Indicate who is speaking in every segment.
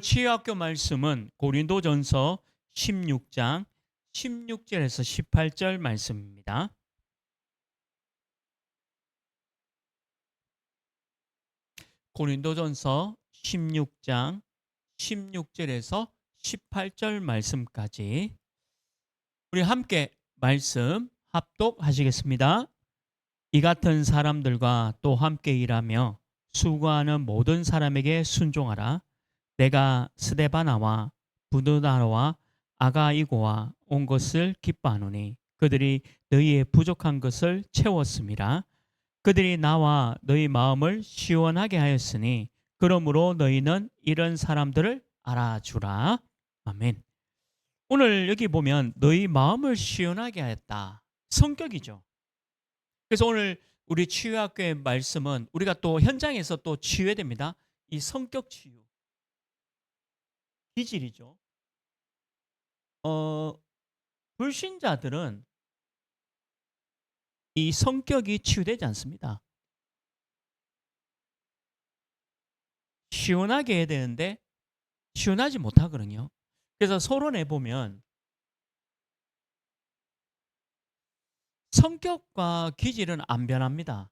Speaker 1: 치유학교 말씀은 고린도전서 16장 16절에서 18절 말씀입니다. 고린도전서 16장 16절에서 18절 말씀까지 우리 함께 말씀 합독하시겠습니다. 이 같은 사람들과 또 함께 일하며 수고하는 모든 사람에게 순종하라. 내가 스데바나와 부드나와 아가이고와 온 것을 기뻐하노니 그들이 너희의 부족한 것을 채웠음이라. 그들이 나와 너희 마음을 시원하게 하였으니 그러므로 너희는 이런 사람들을 알아주라. 아멘. 오늘 여기 보면 너희 마음을 시원하게 하였다. 성격이죠. 그래서 오늘 우리 치유학교의 말씀은 우리가 또 현장에서 또 치유해야 됩니다. 이 성격 치유, 기질이죠. 어, 불신자들은 이 성격이 치유되지 않습니다. 시원하게 해야 되는데 시원하지 못하거든요. 그래서 서론에 보면 성격과 기질은 안 변합니다.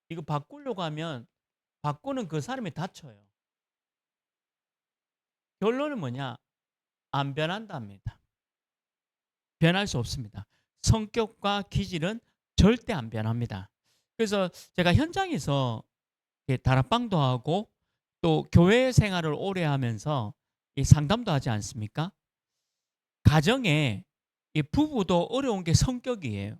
Speaker 1: 이거 바꾸려고 하면 바꾸는 그 사람이 다쳐요. 결론은 뭐냐? 안 변한답니다. 변할 수 없습니다. 성격과 기질은 절대 안 변합니다. 그래서 제가 현장에서 다락방도 하고 또 교회 생활을 오래 하면서 이 상담도 하지 않습니까? 가정에 이 부부도 어려운 게 성격이에요.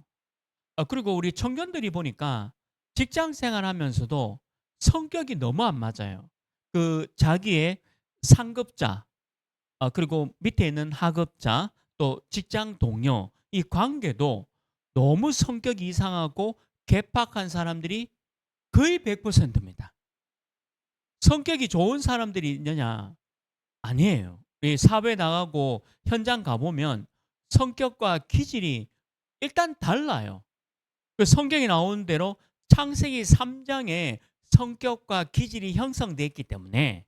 Speaker 1: 그리고 우리 청년들이 보니까 직장 생활하면서도 성격이 너무 안 맞아요. 그 자기의 상급자, 그리고 밑에 있는 하급자, 또 직장 동료 이 관계도 너무 성격이 이상하고 괴팍한 사람들이 거의 100%입니다. 성격이 좋은 사람들이 있느냐? 아니에요. 이 사회 나가고 현장 가보면 성격과 기질이 일단 달라요. 그 성경에 나오는 대로 창세기 3장에 성격과 기질이 형성되어 있기 때문에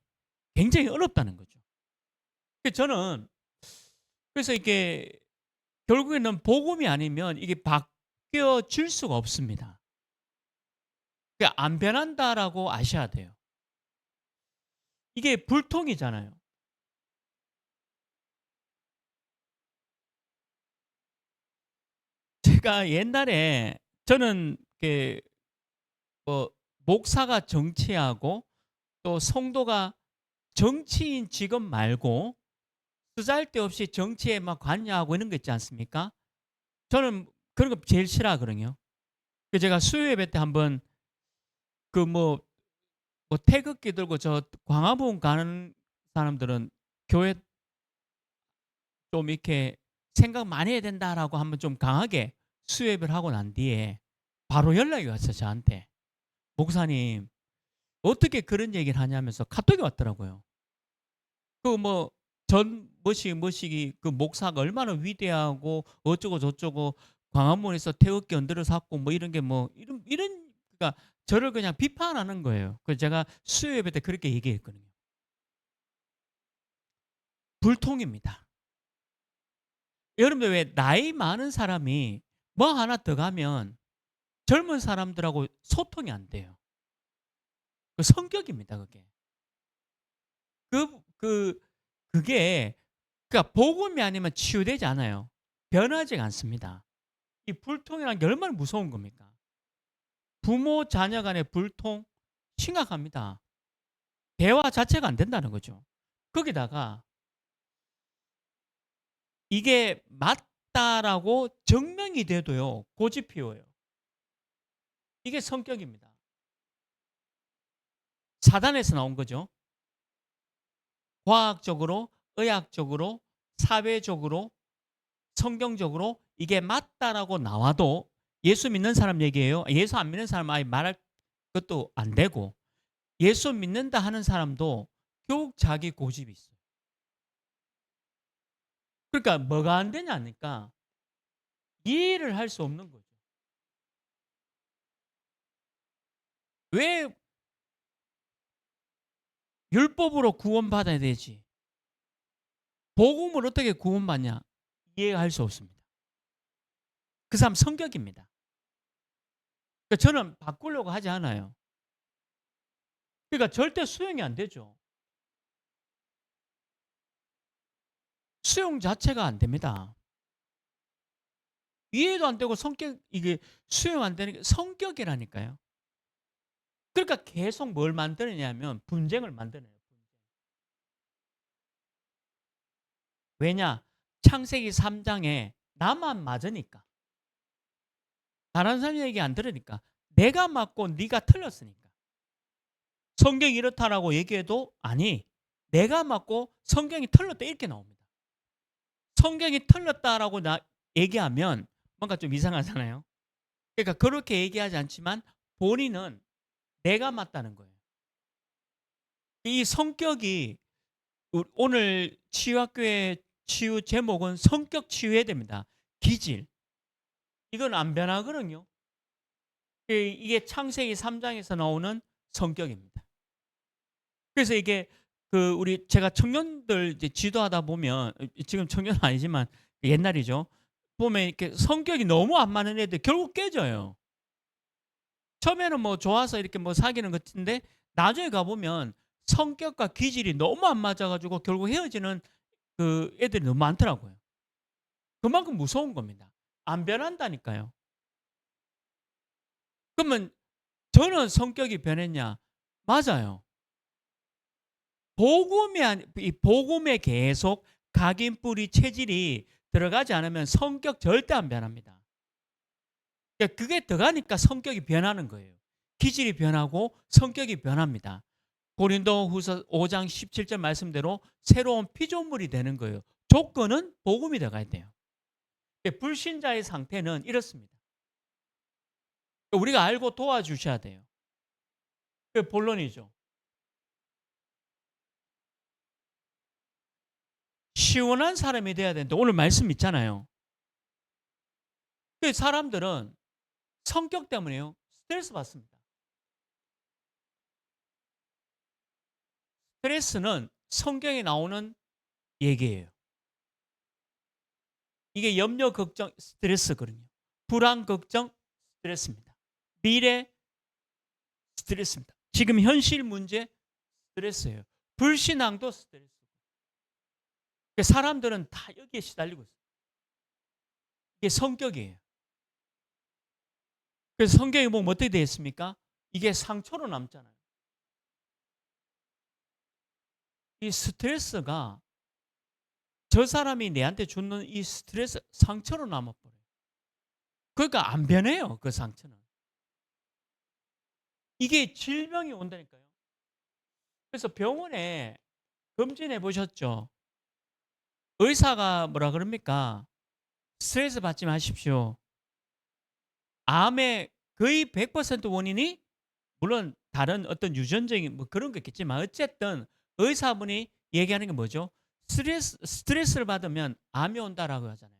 Speaker 1: 굉장히 어렵다는 거죠. 저는 그래서 이게 결국에는 복음이 아니면 이게 바뀌어질 수가 없습니다. 그러니까 안 변한다라고 아셔야 돼요. 이게 불통이잖아요. 제가 옛날에 저는 뭐 목사가 정치하고 또 성도가 정치인 직업 말고 쓰잘데없이 정치에 막 관여하고 이런 거 있지 않습니까? 저는 그런 거 제일 싫어하거든요. 제가 수요예배 때 한번 뭐 태극기 들고 저 광화문 가는 사람들은 교회 좀 이렇게 생각 많이 해야 된다라고 한번 좀 강하게 수요예배를 하고 난 뒤에 바로 연락이 왔어요, 저한테. 목사님, 어떻게 그런 얘기를 하냐면서 카톡이 왔더라고요. 전 뭐시기 그 목사가 얼마나 위대하고 어쩌고 저쩌고 광화문에서 태극기 언들어 샀고 뭐 이런 게 뭐 이런 그러니까 저를 그냥 비판하는 거예요. 그래서 제가 수요 예배 때 그렇게 얘기했거든요. 불통입니다. 여러분들 왜 나이 많은 사람이 뭐 하나 더 가면 젊은 사람들하고 소통이 안 돼요. 그 성격입니다, 그게. 그 그 그게 그러니까 복음이 아니면 치유되지 않아요. 변하지 않습니다. 이 불통이라는 게 얼마나 무서운 겁니까? 부모 자녀 간의 불통 심각합니다. 대화 자체가 안 된다는 거죠. 거기다가 이게 맞다라고 증명이 돼도요. 고집 피워요. 이게 성격입니다. 사단에서 나온 거죠. 과학적으로, 의학적으로, 사회적으로, 성경적으로 이게 맞다라고 나와도 예수 믿는 사람 얘기예요. 예수 안 믿는 사람 아예 말할 것도 안 되고 예수 믿는다 하는 사람도 결국 자기 고집이 있어요. 그러니까 뭐가 안 되냐니까 이해를 할 수 없는 거죠. 왜 율법으로 구원받아야 되지? 복음을 어떻게 구원받냐? 이해할 수 없습니다. 그 사람 성격입니다. 그러니까 저는 바꾸려고 하지 않아요. 그러니까 절대 수용이 안 되죠. 수용 자체가 안 됩니다. 이해도 안 되고 성격 이게 수용 안 되는 게 성격이라니까요. 그러니까 계속 뭘 만드느냐면 분쟁을 만드네요. 왜냐? 창세기 3 장에 나만 맞으니까. 다른 사람 얘기 안 들으니까. 내가 맞고 네가 틀렸으니까. 성경이 이렇다라고 얘기해도 아니 내가 맞고 성경이 틀렸다 이렇게 나옵니다. 성경이 틀렸다라고 얘기하면 뭔가 좀 이상하잖아요. 그러니까 그렇게 얘기하지 않지만 본인은 내가 맞다는 거예요. 이 성격이 오늘 치유학교의 치유 제목은 성격 치유해야 됩니다. 기질. 이건 안 변하거든요. 이게 창세기 3장에서 나오는 성격입니다. 그래서 이게 우리 제가 청년들 이제 지도하다 보면 지금 청년은 아니지만 옛날이죠. 보면 이렇게 성격이 너무 안 맞는 애들 결국 깨져요. 처음에는 뭐 좋아서 이렇게 뭐 사귀는 것 같은데 나중에 가보면 성격과 기질이 너무 안 맞아가지고 결국 헤어지는 그 애들이 너무 많더라고요. 그만큼 무서운 겁니다. 안 변한다니까요. 그러면 저는 성격이 변했냐? 맞아요. 이 복음에 계속 각인 뿌리 체질이 들어가지 않으면 성격 절대 안 변합니다. 그러니까 그게 들어가니까 성격이 변하는 거예요. 기질이 변하고 성격이 변합니다. 고린도후서 5장 17절 말씀대로 새로운 피조물이 되는 거예요. 조건은 복음이 들어가야 돼요. 불신자의 상태는 이렇습니다. 우리가 알고 도와주셔야 돼요. 그게 본론이죠. 시원한 사람이 돼야 되는데 오늘 말씀 있잖아요. 그 사람들은 성격 때문에요. 스트레스 받습니다. 스트레스는 성경에 나오는 얘기예요. 이게 염려, 걱정, 스트레스거든요. 불안, 걱정, 스트레스입니다. 미래, 스트레스입니다. 지금 현실 문제, 스트레스예요. 불신앙도 스트레스고. 사람들은 다 여기에 시달리고 있어요. 이게 성격이에요. 그래서 성경에 보면 어떻게 되어 있습니까? 이게 상처로 남잖아요. 이 스트레스가 저 사람이 내한테 주는 이 스트레스 상처로 남아버려요. 그러니까 안 변해요. 그 상처는. 이게 질병이 온다니까요. 그래서 병원에 검진해 보셨죠? 의사가 뭐라 그럽니까? 스트레스 받지 마십시오. 암의 거의 100% 원인이 물론 다른 어떤 유전적인 뭐 그런 거 있겠지만 어쨌든 의사분이 얘기하는 게 뭐죠? 스트레스를 받으면 암이 온다라고 하잖아요.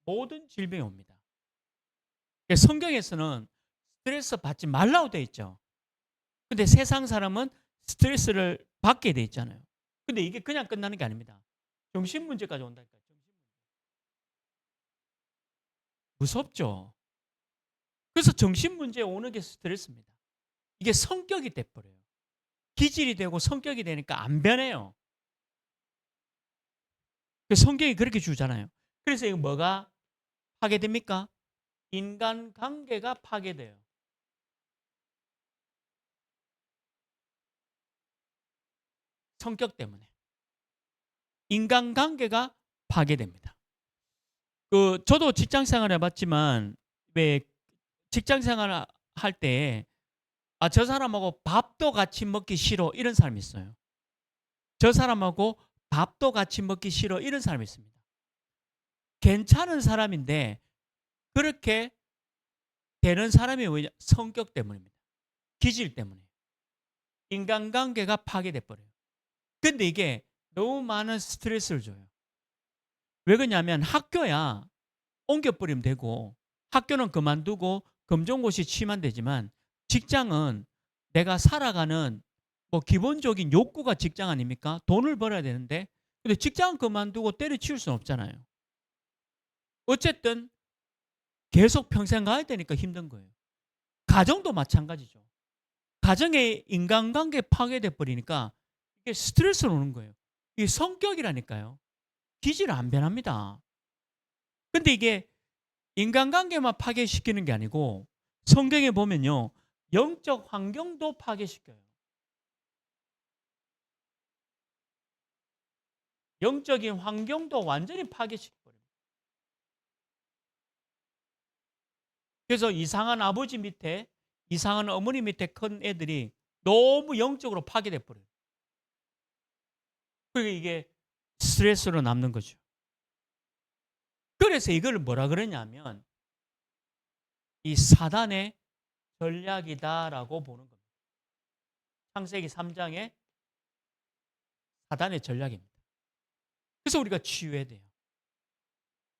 Speaker 1: 모든 질병이 옵니다. 성경에서는 스트레스 받지 말라고 되어 있죠. 근데 세상 사람은 스트레스를 받게 돼 있잖아요. 근데 이게 그냥 끝나는 게 아닙니다. 정신 문제까지 온다니까요. 무섭죠. 그래서 정신 문제 오는 게 스트레스입니다. 이게 성격이 돼버려요. 기질이 되고 성격이 되니까 안 변해요. 성경이 그렇게 주잖아요. 그래서 이거 뭐가 파괴됩니까? 인간관계가 파괴돼요. 성격 때문에. 인간관계가 파괴됩니다. 저도 직장 생활 해봤지만 왜 직장 생활 할 때 저 사람하고 밥도 같이 먹기 싫어 이런 사람이 있어요. 저 사람하고 밥도 같이 먹기 싫어 이런 사람이 있습니다. 괜찮은 사람인데 그렇게 되는 사람이 왜냐? 성격 때문입니다. 기질 때문에. 인간관계가 파괴돼 버려요. 근데 이게 너무 많은 스트레스를 줘요. 왜 그러냐면 학교야 옮겨버리면 되고 학교는 그만두고 검정고시 취하면 되지만 직장은 내가 살아가는 뭐 기본적인 욕구가 직장 아닙니까? 돈을 벌어야 되는데 근데 직장 그만두고 때려치울 수는 없잖아요. 어쨌든 계속 평생 가야 되니까 힘든 거예요. 가정도 마찬가지죠. 가정의 인간관계 파괴돼 버리니까 이게 스트레스로 오는 거예요. 이게 성격이라니까요. 기질은 안 변합니다. 근데 이게 인간관계만 파괴시키는 게 아니고 성경에 보면요. 영적 환경도 파괴시켜요. 영적인 환경도 완전히 파괴시켜버려요. 그래서 이상한 아버지 밑에 이상한 어머니 밑에 큰 애들이 너무 영적으로 파괴돼 버려요. 그게 이게 스트레스로 남는 거죠. 그래서 이걸 뭐라 그러냐면 이 사단의 전략이다라고 보는 겁니다. 창세기 3장의 사단의 전략입니다. 그래서 우리가 치유해야 돼요.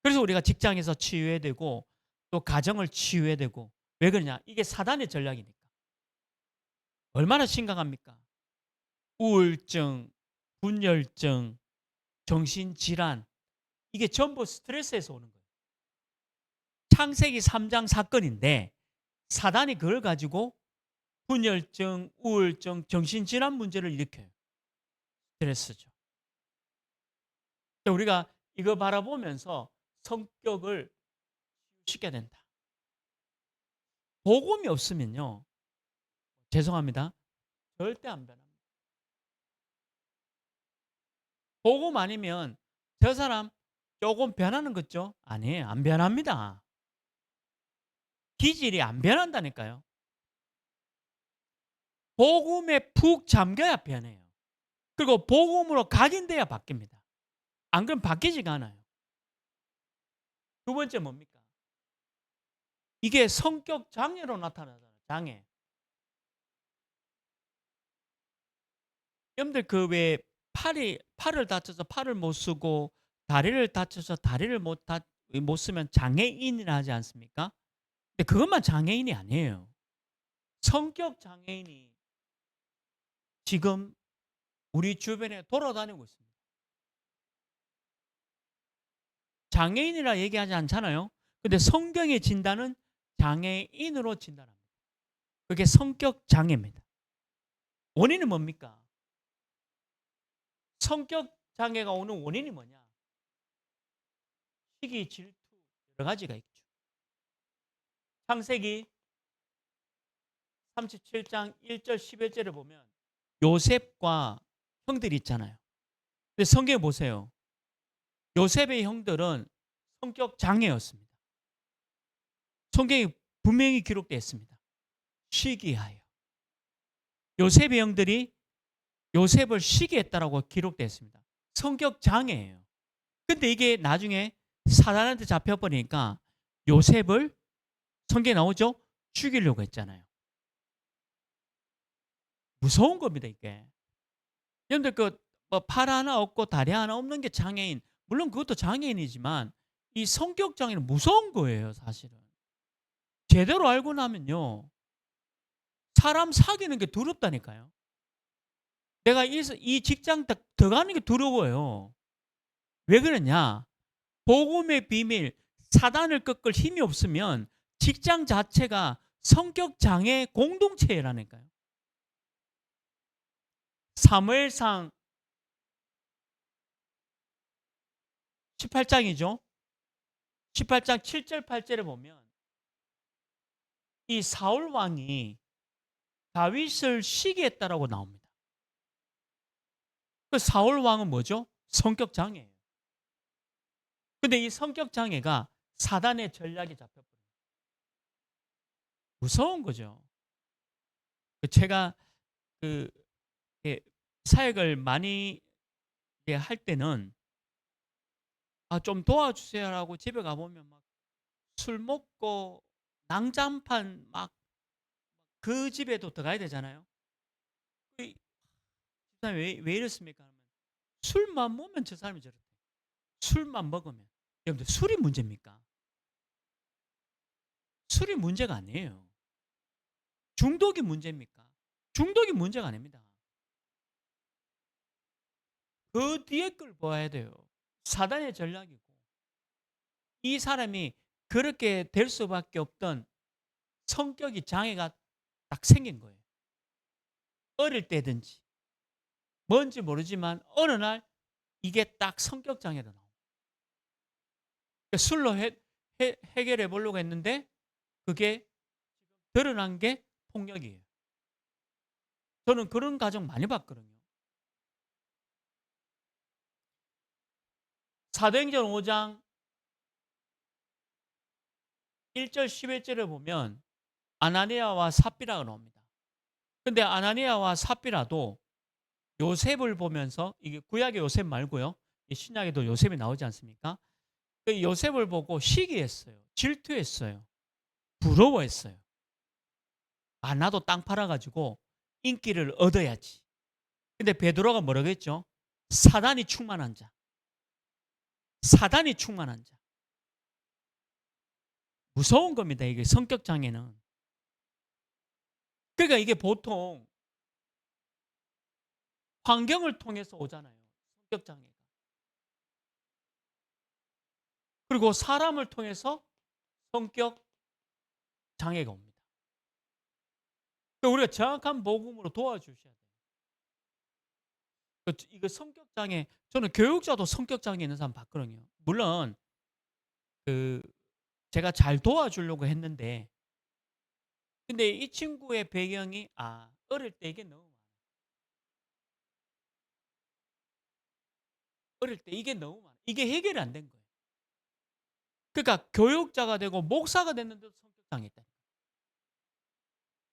Speaker 1: 그래서 우리가 직장에서 치유해야 되고 또 가정을 치유해야 되고 왜 그러냐? 이게 사단의 전략이니까. 얼마나 심각합니까? 우울증, 분열증, 정신질환 이게 전부 스트레스에서 오는 거예요. 창세기 3장 사건인데 사단이 그걸 가지고 분열증, 우울증, 정신질환 문제를 일으켜요. 스트레스죠. 우리가 이거 바라보면서 성격을 시켜야 된다. 복음이 없으면요. 죄송합니다. 절대 안 변합니다. 복음 아니면 저 사람 조금 변하는 거죠? 아니에요. 안 변합니다. 기질이 안 변한다니까요. 복음에 푹 잠겨야 변해요. 그리고 복음으로 각인돼야 바뀝니다. 안 그러면 바뀌지가 않아요. 두 번째 뭡니까? 이게 성격 장애로 나타나잖아요. 장애. 여러분들 그 왜 팔을 다쳐서 팔을 못 쓰고 다리를 다쳐서 다리를 못 쓰면 장애인이라 하지 않습니까? 근데 그것만 장애인이 아니에요. 성격 장애인이 지금 우리 주변에 돌아다니고 있습니다. 장애인이라 얘기하지 않잖아요. 근데 성경의 진단은 장애인으로 진단합니다. 그게 성격 장애입니다. 원인은 뭡니까? 성격 장애가 오는 원인이 뭐냐? 시기, 질투 여러 가지가 있죠. 창세기 37장 1절 11절을 보면 요셉과 형들이 있잖아요. 근데 성경에 보세요. 요셉의 형들은 성격 장애였습니다. 성경에 분명히 기록되어 있습니다. 시기하여. 요셉의 형들이 요셉을 시기했다라고 기록되어 있습니다. 성격 장애예요. 근데 이게 나중에 사단한테 잡혀버리니까 요셉을 성경에 나오죠? 죽이려고 했잖아요. 무서운 겁니다, 이게. 여러분들 팔 하나 없고 다리 하나 없는 게 장애인. 물론 그것도 장애인이지만 이 성격 장애는 무서운 거예요, 사실은. 제대로 알고 나면요. 사람 사귀는 게 두렵다니까요. 내가 이 직장 들어가는 게 두려워요. 왜 그러냐? 복음의 비밀, 사단을 꺾을 힘이 없으면 직장 자체가 성격 장애 공동체라니까요. 사무엘상 18장이죠. 18장 7절 8절에 보면 이 사울 왕이 다윗을 시기했다라고 나옵니다. 그 사울 왕은 뭐죠? 성격 장애예요. 근데 이 성격 장애가 사단의 전략에 잡혀버려요. 무서운 거죠. 제가 그 사역을 많이 할 때는 좀 도와주세요라고 집에 가보면 막 술 먹고 난장판 막 그 집에도 들어가야 되잖아요. 이 사람이 왜 이렇습니까? 하면 술만 먹으면 저 사람이 저렇대. 술만 먹으면. 여러분들 술이 문제입니까? 술이 문제가 아니에요. 중독이 문제입니까? 중독이 문제가 아닙니다. 그 뒤에 걸 봐야 돼요. 사단의 전략이고. 이 사람이 그렇게 될 수밖에 없던 성격이 장애가 딱 생긴 거예요. 어릴 때든지 뭔지 모르지만 어느 날 이게 딱 성격 장애로 나옵니다. 술로 해결해 보려고 했는데 그게 드러난 게 폭력이에요. 저는 그런 가정 많이 봤거든요. 사도행전 5장 1절 11절에 보면 아나니아와 삽비라가 나옵니다. 근데 아나니아와 삽비라도 요셉을 보면서, 이게 구약의 요셉 말고요. 이 신약에도 요셉이 나오지 않습니까? 그 요셉을 보고 시기했어요. 질투했어요. 부러워했어요. 아, 나도 땅 팔아가지고 인기를 얻어야지. 근데 베드로가 뭐라고 했죠? 사단이 충만한 자. 사단이 충만한 자. 무서운 겁니다. 이게 성격 장애는. 그러니까 이게 보통 환경을 통해서 오잖아요. 성격 장애가. 그리고 사람을 통해서 성격 장애가 옵니다. 그러니까 우리가 정확한 복음으로 도와주셔야 돼요. 이거 성격 장애, 저는 교육자도 성격 장애 있는 사람 봤거든요. 물론 그 제가 잘 도와주려고 했는데, 근데 이 친구의 배경이, 어릴 때 이게 너무 많아. 어릴 때 이게 너무 많아. 이게 해결이 안 된 거예요. 그러니까 교육자가 되고 목사가 됐는데도 성격 장애 있다.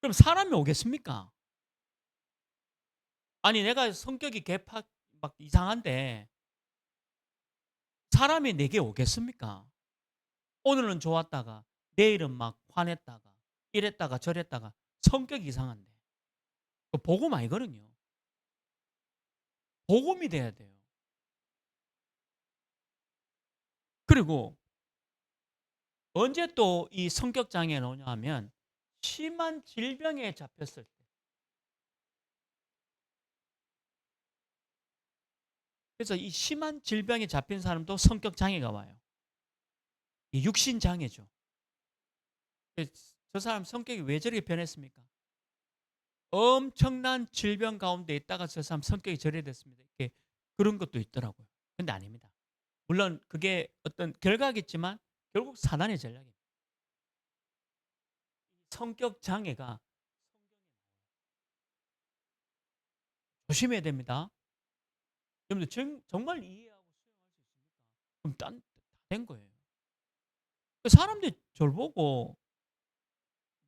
Speaker 1: 그럼 사람이 오겠습니까? 아니, 내가 성격이 개파 막 이상한데 사람이 내게 오겠습니까? 오늘은 좋았다가 내일은 막 화냈다가 이랬다가 저랬다가 성격이 이상한데. 그 복음 아니거든요. 복음이 돼야 돼요. 그리고 언제 또 이 성격 장애가 오냐 하면 심한 질병에 잡혔을 때. 그래서 이 심한 질병에 잡힌 사람도 성격 장애가 와요. 이 육신 장애죠. 저 사람 성격이 왜 저렇게 변했습니까? 엄청난 질병 가운데 있다가 저 사람 성격이 저래 됐습니다. 이렇게 그런 것도 있더라고요. 근데 아닙니다. 물론 그게 어떤 결과겠지만 결국 사단의 전략입니다. 성격 장애가 조심해야 됩니다. 여러분들 정말 이해하고 수용할 수 있습니까? 그럼 다된 거예요. 그 사람들이 저를 보고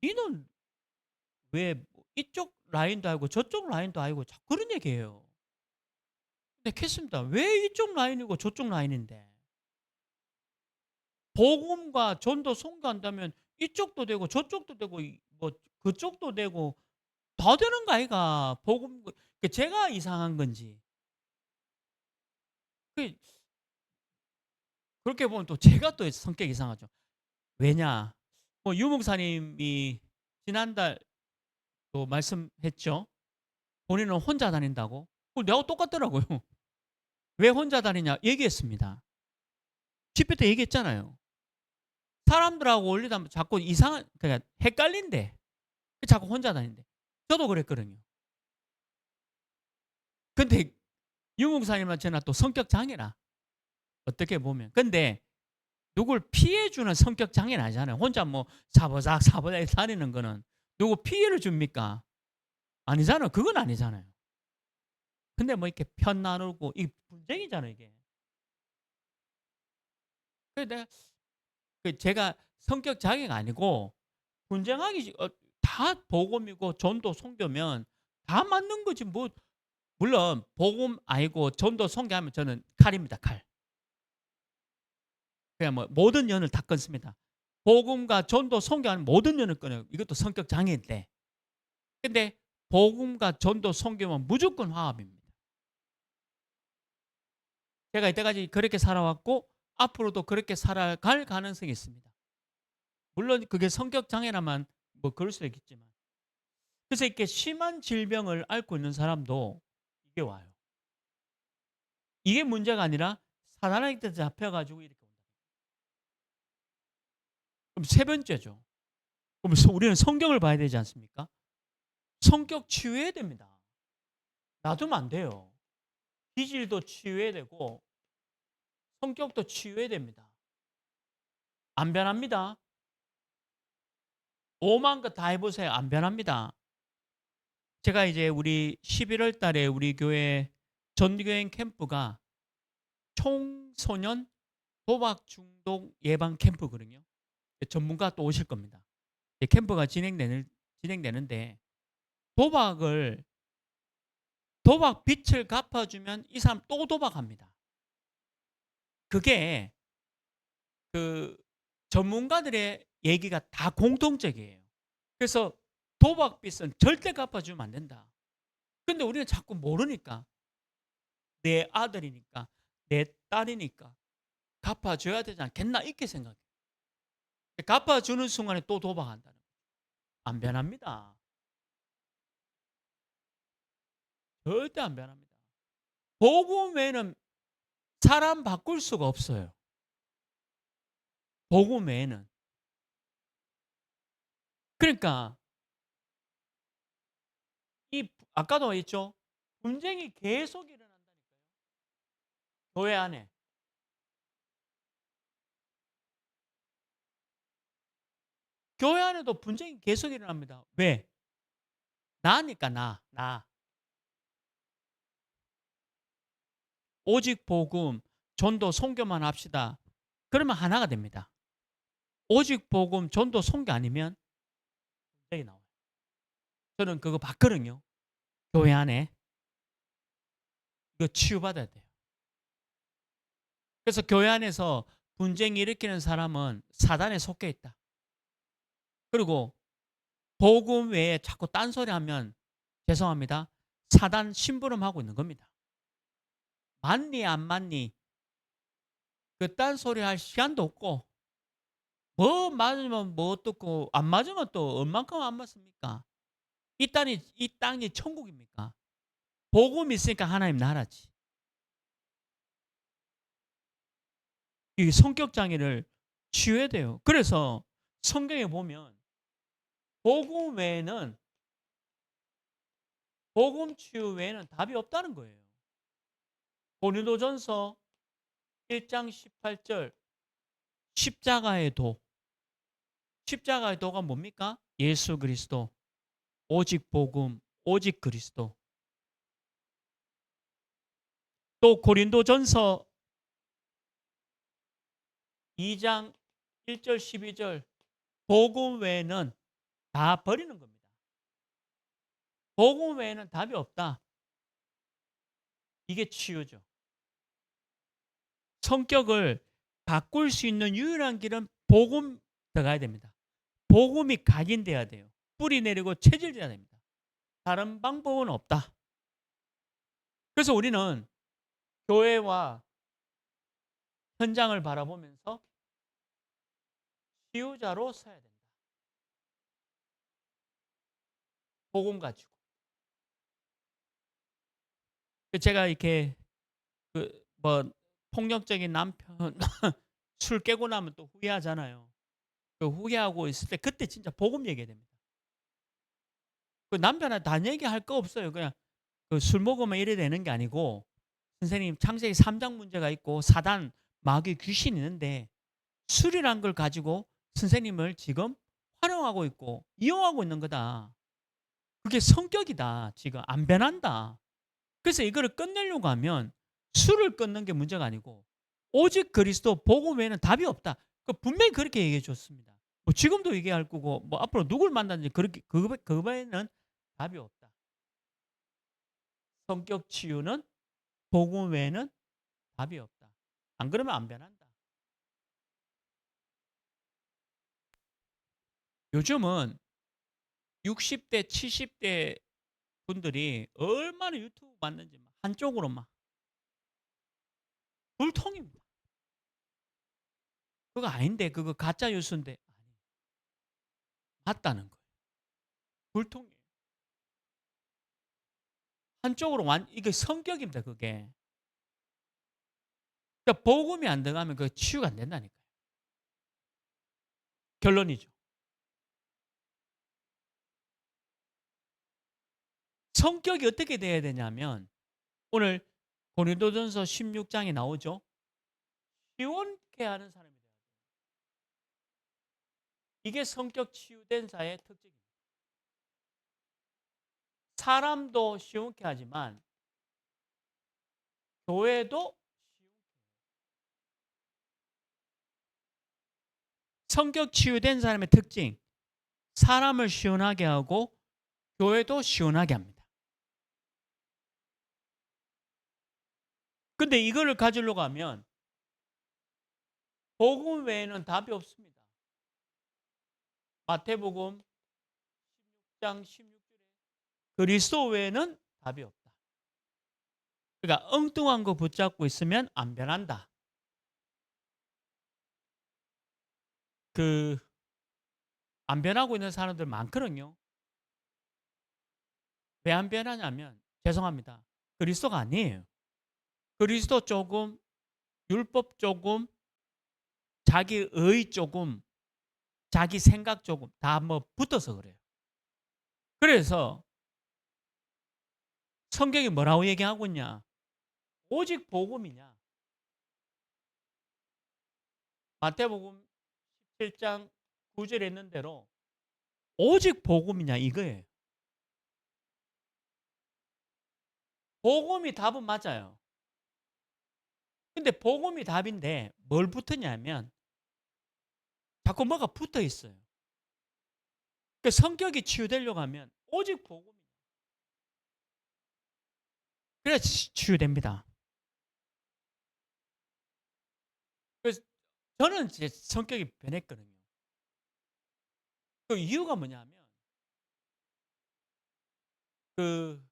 Speaker 1: 니는 왜 이쪽 라인도 알고 저쪽 라인도 알고 자꾸 그런 얘기해요. 근데 캐습니다. 왜 이쪽 라인이고 저쪽 라인인데? 복음과 전도 선교한다면 이쪽도 되고 저쪽도 되고 뭐 그쪽도 되고 다 되는 거 아이가? 복음, 제가 이상한 건지. 그 그렇게 보면 또 제가 또 성격이 이상하죠. 왜냐? 뭐 유목사님이 지난달 또 말씀했죠. 본인은 혼자 다닌다고. 내하고 똑같더라고요. 왜 혼자 다니냐 얘기했습니다. 집회 때 얘기했잖아요. 사람들하고 어울리다 보면 자꾸 그러니까 헷갈린대. 자꾸 혼자 다닌대. 저도 그랬거든요. 근데 유목사님은 저나 또 성격 장애라. 어떻게 보면. 근데 누굴 피해주는 성격 장애는 아니잖아요. 혼자 뭐 사보작 다니는 거는 누구 피해를 줍니까? 아니잖아요. 그건 아니잖아요. 근데 뭐 이렇게 편 나누고 이 분쟁이잖아요, 이게. 그래서 제가 성격 장애가 아니고 분쟁하기 다 복음이고 전도 선교면 다 맞는 거지 뭐. 물론 복음 아니고 전도 선교하면 저는 칼입니다, 칼. 그냥 뭐 모든 연을 다 끊습니다. 복음과 전도 선교하는 모든 연을 끊어요. 이것도 성격 장애인데. 근데 복음과 전도 선교면 무조건 화합입니다. 제가 이때까지 그렇게 살아왔고 앞으로도 그렇게 살아갈 가능성이 있습니다. 물론 그게 성격 장애라면 뭐 그럴 수도 있겠지만. 그래서 이렇게 심한 질병을 앓고 있는 사람도 이게 와요. 이게 문제가 아니라 사단에게 잡혀 가지고 이렇게 온다. 그럼 세 번째죠. 그럼 우리는 성경을 봐야 되지 않습니까? 성격 치유해야 됩니다. 놔두면 안 돼요. 기질도 치유해야 되고 성격도 치유해야 됩니다. 안 변합니다. 오만 거 다 해 보세요. 안 변합니다. 제가 이제 우리 11월 달에 우리 교회 전교행 캠프가 청소년 도박 중독 예방 캠프거든요. 전문가 또 오실 겁니다. 캠프가 진행되는데 도박을 도박 빚을 갚아주면 이 사람 또 도박합니다. 그게 그 전문가들의 얘기가 다 공통적이에요. 그래서 도박 빚은 절대 갚아주면 안 된다. 근데 우리는 자꾸 모르니까 내 아들이니까 내 딸이니까 갚아줘야 되지 않겠나 이렇게 생각해요. 갚아주는 순간에 또 도박한다는 거예요. 안 변합니다. 절대 안 변합니다. 복음 외에는 사람 바꿀 수가 없어요. 복음 외에는. 그러니까 이 아까도 했죠. 분쟁이 계속 일어난다니까요. 교회 안에. 교회 안에도 분쟁이 계속 일어납니다. 왜? 나니까 나. 오직 복음, 전도, 선교만 합시다. 그러면 하나가 됩니다. 오직 복음, 전도, 선교 아니면 분쟁이 나와요. 저는 그거 봤거든요. 교회 안에. 이거 치유받아야 돼요. 그래서 교회 안에서 분쟁 일으키는 사람은 사단에 속해 있다. 그리고 복음 외에 자꾸 딴소리 하면 죄송합니다. 사단 심부름하고 있는 겁니다. 맞니 안 맞니? 그 딴소리 할 시간도 없고 뭐 맞으면 뭐 어떻고 안 맞으면 또 얼만큼 안 맞습니까? 이 땅이 천국입니까? 복음이 있으니까 하나님 나라지. 이 성격 장애를 치유해야 돼요. 그래서 성경에 보면 복음 외에는 복음 치유 외에는 답이 없다는 거예요. 고린도전서 1장 18절 십자가의 도. 십자가의 도가 뭡니까? 예수 그리스도. 오직 복음, 오직 그리스도. 또 고린도전서 2장 1절 12절 복음 외에는 다 버리는 겁니다. 복음 외에는 답이 없다. 이게 치유죠. 성격을 바꿀 수 있는 유일한 길은 복음 들어가야 됩니다. 복음이 각인돼야 돼요. 뿌리 내리고 체질돼야 됩니다. 다른 방법은 없다. 그래서 우리는 교회와 현장을 바라보면서 치유자로 서야 된다. 복음 가지고. 제가 이렇게 뭐 폭력적인 남편 술 깨고 나면 또 후회하잖아요. 그 후회하고 있을 때 그때 진짜 복음 얘기해야 됩니다. 그 남편한테 단 얘기할 거 없어요. 그냥 그 술 먹으면 이래 되는 게 아니고 선생님 창세기 3장 문제가 있고 사단 마귀 귀신이 있는데 술이란 걸 가지고 선생님을 지금 활용하고 있고 이용하고 있는 거다. 그게 성격이다. 지금 안 변한다. 그래서 이거를 끝내려고 하면 술을 끊는 게 문제가 아니고 오직 그리스도 복음 외에는 답이 없다. 분명히 그렇게 얘기해 줬습니다. 뭐 지금도 얘기할 거고 뭐 앞으로 누굴 만나든지 그렇게 그 외에는 답이 없다. 성격 치유는 복음 외에는 답이 없다. 안 그러면 안 변한다. 요즘은 60대, 70대 분들이 얼마나 유튜브 봤는지 한쪽으로만 불통입니다. 그거 아닌데 그거 가짜 뉴스인데 맞다는 거예요. 불통이에요. 한쪽으로 이게 성격입니다. 그게 그러니까 복음이 안 들어가면 그 치유가 안 된다니까요. 결론이죠. 성격이 어떻게 돼야 되냐면 오늘 고린도전서 16장에 나오죠. 시원케 하는 사람이 돼야 돼요. 이게 성격 치유된 자의 특징입니다. 사람도 시원케 하지만 교회도 성격 치유된 사람의 특징, 사람을 시원하게 하고 교회도 시원하게 합니다. 근데 이거를 가지려고 하면 복음 외에는 답이 없습니다. 마태복음 16장 16절에 그리스도 외에는 답이 없다. 그러니까 엉뚱한 거 붙잡고 있으면 안 변한다. 안 변하고 있는 사람들 많거든요. 왜 안 변하냐면 죄송합니다. 그리스도가 아니에요. 그리스도 조금, 율법 조금, 자기 의 조금, 자기 생각 조금 다 뭐 붙어서 그래요. 그래서 성경이 뭐라고 얘기하고 있냐? 오직 복음이냐? 마태복음 17장 9절에 있는 대로 오직 복음이냐 이거예요. 복음이 답은 맞아요. 근데 복음이 답인데 뭘 붙었냐면 자꾸 뭐가 붙어 있어요. 그 성격이 치유되려고 하면 오직 복음이냐. 그래야 치유됩니다. 그래서 저는 제 성격이 변했거든요. 그 이유가 뭐냐면 그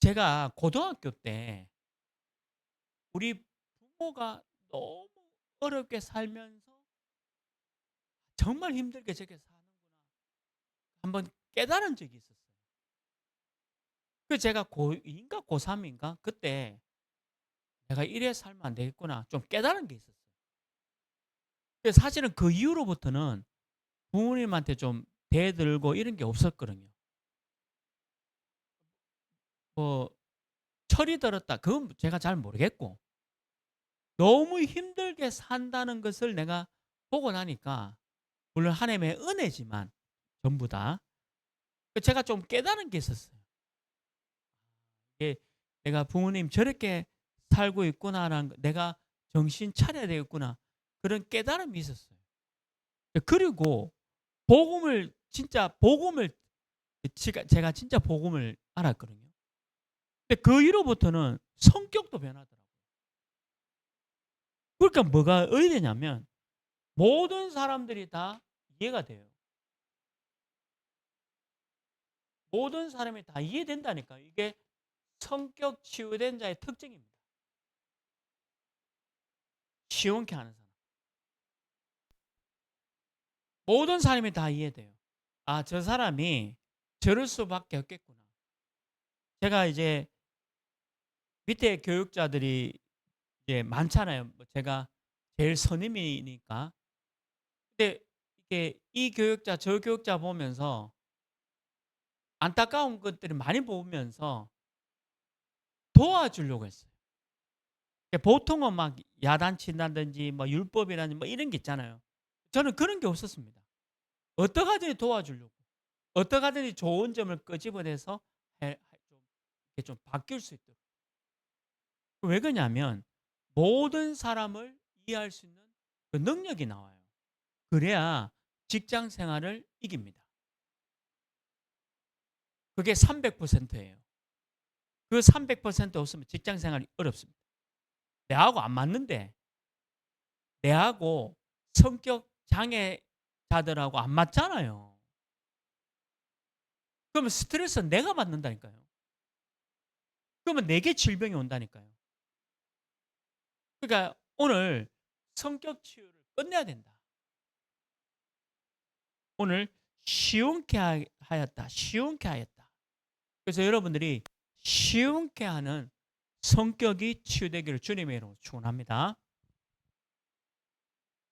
Speaker 1: 제가 고등학교 때 우리 부모가 너무 어렵게 살면서 정말 힘들게 저렇게 사는구나 한번 깨달은 적이 있었어요. 그 제가 고2인가 고3인가 그때 내가 이래 살면 안 되겠구나 좀 깨달은 게 있었어요. 그래서 사실은 그 이후로부터는 부모님한테 좀 대들고 이런 게 없었거든요. 뭐 철이 들었다 그건 제가 잘 모르겠고 너무 힘들게 산다는 것을 내가 보고 나니까 물론 하나님의 은혜지만 전부 다 제가 좀 깨달은 게 있었어요. 이게 내가 부모님 저렇게 살고 있구나라는 내가 정신 차려야 되겠구나 그런 깨달음이 있었어요. 그리고 복음을 제가 진짜 복음을 알았거든요. 근데 그 이후로부터는 성격도 변하더라고요. 그러니까 뭐가 의되냐면 모든 사람들이 다 이해가 돼요. 모든 사람이 다 이해된다니까. 이게 성격 치유된 자의 특징입니다. 시원케 하는 사람. 모든 사람이 다 이해돼요. 아, 저 사람이 저럴 수밖에 없겠구나. 제가 이제 밑에 교육자들이 이제 많잖아요. 뭐 제가 제일 선임이니까. 근데 이게 이 교육자, 저 교육자 보면서 안타까운 것들을 많이 보면서 도와주려고 했어요. 보통은 막 야단친다든지 뭐 율법이라든지 뭐 이런 게 있잖아요. 저는 그런 게 없었습니다. 어떻게 하든지 도와주려고. 어떻게 하든지 좋은 점을 끄집어내서 좀 바뀔 수 있도록. 왜 그러냐면 모든 사람을 이해할 수 있는 그 능력이 나와요. 그래야 직장 생활을 이깁니다. 그게 300%예요. 그 300% 없으면 직장 생활이 어렵습니다. 내하고 안 맞는데 내하고 성격 장애자들하고 안 맞잖아요. 그러면 스트레스는 내가 받는다니까요. 그러면 내게 질병이 온다니까요. 그러니까 오늘 성격 치유를 끝내야 된다. 오늘 시원케 하였다. 시원케 하였다. 그래서 여러분들이 시원케 하는 성격이 치유되기를 주님의 이름으로 축원합니다.